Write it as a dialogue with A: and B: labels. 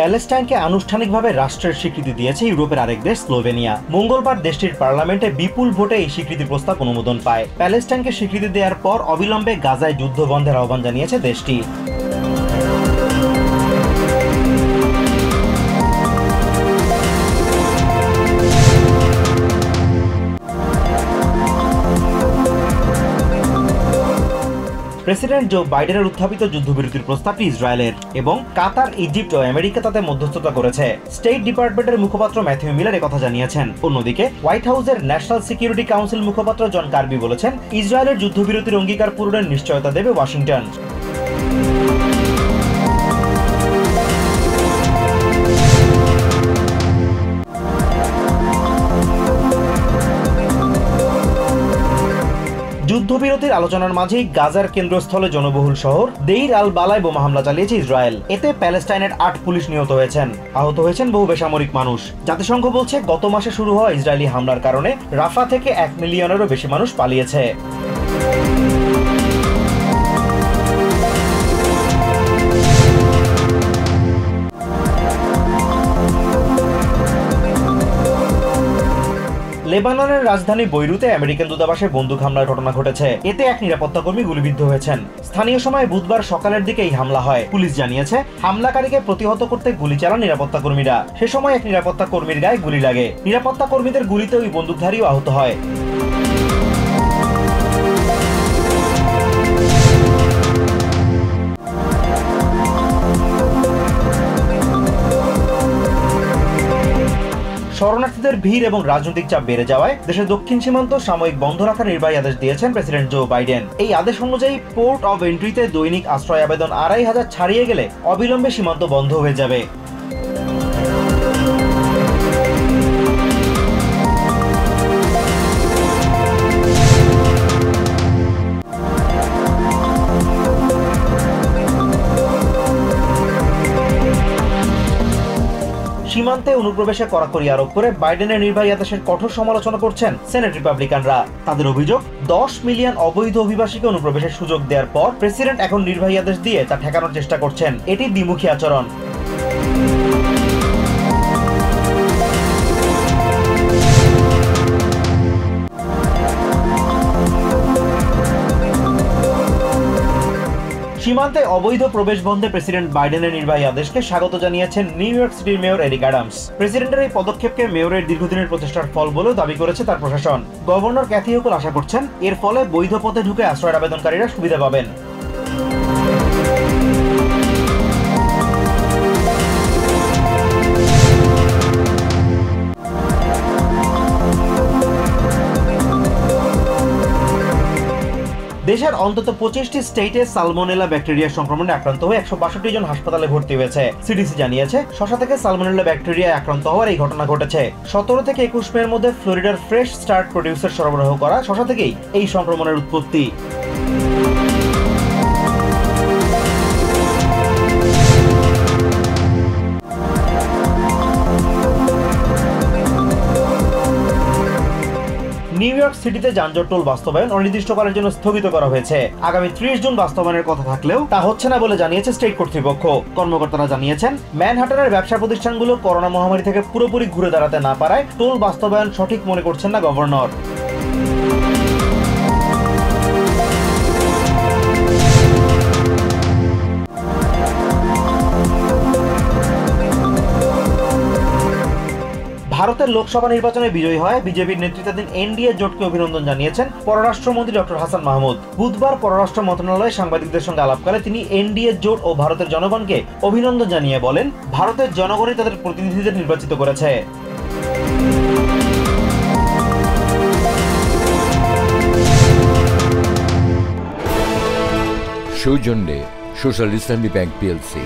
A: প্যালেস্টাইনকে আনুষ্ঠানিকভাবে রাষ্ট্রের স্বীকৃতি দিয়েছে ইউরোপের আরেক দেশ স্লোভেনিয়া। মঙ্গলবার দেশটির পার্লামেন্টে বিপুল ভোটে এই স্বীকৃতি প্রস্তাব অনুমোদন পায়। প্যালেস্টাইনকে স্বীকৃতি দেওয়ার পর অবিলম্বে গাজায় যুদ্ধ বন্ধের আহ্বান জানিয়েছে দেশটি। প্রেসিডেন্ট জো বাইডেনের উত্থাপিত যুদ্ধবিরতির প্রস্তাবটি ইসরায়েলের এবং কাতার, ইজিপ্ট ও আমেরিকা তাতে মধ্যস্থতা করেছে। স্টেট ডিপার্টমেন্টের মুখপাত্র ম্যাথিউ মিলার একথা জানিয়েছেন। অন্যদিকে হোয়াইট হাউসের ন্যাশনাল সিকিউরিটি কাউন্সিল মুখপাত্র জন কার্বি বলেছেন, ইসরায়েলের যুদ্ধবিরতির অঙ্গীকার পূরণের নিশ্চয়তা দেবে ওয়াশিংটন। যুদ্ধবিরতির আলোচনার মাঝেই গাজার কেন্দ্রস্থলে জনবহুল শহর দেইর আল বালায় বোমা হামলা চালিয়েছে ইসরায়েল। এতে প্যালেস্টাইনের ৮ পুলিশ নিহত হয়েছেন, আহত হয়েছেন বহু বেসামরিক মানুষ। জাতিসংঘ বলছে, গত মাসে শুরু হওয়া ইসরায়েলি হামলার কারণে রাফা থেকে ১ মিলিয়নেরও বেশি মানুষ পালিয়েছে। লেবাননের রাজধানী বৈরুতে আমেরিকান দূতাবাসে বন্দুক হামলার ঘটনা ঘটেছে। এতে এক নিরাপত্তাকর্মী গুলিবিদ্ধ হয়েছেন। স্থানীয় সময় বুধবার সকালের দিকে এই হামলা হয়। পুলিশ জানিয়েছে, হামলাকারীকে প্রতিহত করতে গুলি চালান নিরাপত্তাকর্মীরা। সে সময় এক নিরাপত্তাকর্মীর গায়ে গুলি লাগে। নিরাপত্তাকর্মীদের গুলিতে ওই বন্দুকধারীও আহত হয়। শরণার্থীদের ভিড় এবং রাজনৈতিক চাপ বেড়ে যাওয়ায় দেশের দক্ষিণ সীমান্ত সাময়িক বন্ধ রাখার নির্বাহী আদেশ দিয়েছেন প্রেসিডেন্ট জো বাইডেন। এই আদেশ অনুযায়ী পোর্ট অব এন্ট্রিতে দৈনিক আশ্রয় আবেদন ২৫০০ ছাড়িয়ে গেলে অবিলম্বে সীমান্ত বন্ধ হয়ে যাবে। সীমান্তে অনুপ্রবেশে কড়াকড়ি আরোপ করে বাইডেনের নির্বাহী আদেশের কঠোর সমালোচনা করছেন সেনেট রিপাবলিকানরা। তাদের অভিযোগ, ১০ মিলিয়ন অবৈধ অভিবাসীকে অনুপ্রবেশের সুযোগ দেওয়ার পর প্রেসিডেন্ট এখন নির্বাহী আদেশ দিয়ে তা ঠেকানোর চেষ্টা করছেন। এটি দ্বিমুখী আচরণ। সীমান্তে অবৈধ প্রবেশ বন্ধে প্রেসিডেন্ট বাইডেনের নির্বাহী আদেশকে স্বাগত জানিয়েছেন নিউ ইয়র্ক সিটির মেয়র এরিক অ্যাডামস। প্রেসিডেন্টের এই পদক্ষেপকে মেয়রের দীর্ঘদিনের প্রচেষ্টার ফল বলেও দাবি করেছে তার প্রশাসন। গভর্নর ক্যাথি হোকুল আশা করছেন, এর ফলে বৈধ পথে ঢুকে আশ্রয়ের আবেদনকারীরা সুবিধা পাবেন। দেশের অন্তত ২৫টি স্টেটে সালমোনেলা ব্যাকটেরিয়া সংক্রমণে আক্রান্ত হয়ে ১৬২ জন হাসপাতালে ভর্তি হয়েছে। সিডিসি জানিয়েছে, শসা থেকে সালমোনেলা ব্যাকটেরিয়ায় আক্রান্ত হওয়ার এই ঘটনা ঘটেছে। ১৭ থেকে ২১ মের মধ্যে ফ্লোরিডার ফ্রেশ স্টার্ট প্রডিউসার সরবরাহ করা শসা থেকেই এই সংক্রমণের উৎপত্তি। নিউ ইয়র্ক সিটিতে যানজট টোল বাস্তবায়ন অনির্দিষ্টকালের জন্য স্থগিত করা হয়েছে। আগামী ৩০ জুন বাস্তবায়নের কথা থাকলেও তা হচ্ছে না বলে জানিয়েছে স্টেট কর্তৃপক্ষ। কর্মকর্তারা জানিয়েছেন, ম্যানহাটনের ব্যবসা প্রতিষ্ঠানগুলো করোনা মহামারী থেকে পুরোপুরি ঘুরে দাঁড়াতে না পারায় টোল বাস্তবায়ন সঠিক মনে করছেন না গভর্নর। ভারতের লোকসভা নির্বাচনে বিজয়ী হয় বিজেপির নেতৃত্বাধীন এনডিএ জোটকে অভিনন্দন জানিয়েছেন পররাষ্ট্রমন্ত্রী ডক্টর হাসান মাহমুদ। বুধবার পররাষ্ট্র মন্ত্রণালয়ে সাংবাদিকদের সঙ্গে আলাপকালে তিনি এনডিএ জোট ও ভারতের জনগণকে অভিনন্দন জানিয়ে বলেন, ভারতের জনগণই তাদের প্রতিনিধিদের নির্বাচিত করেছে।
B: সৌজন্যে সোশ্যাল ইসলামী ব্যাংক পিএলসি।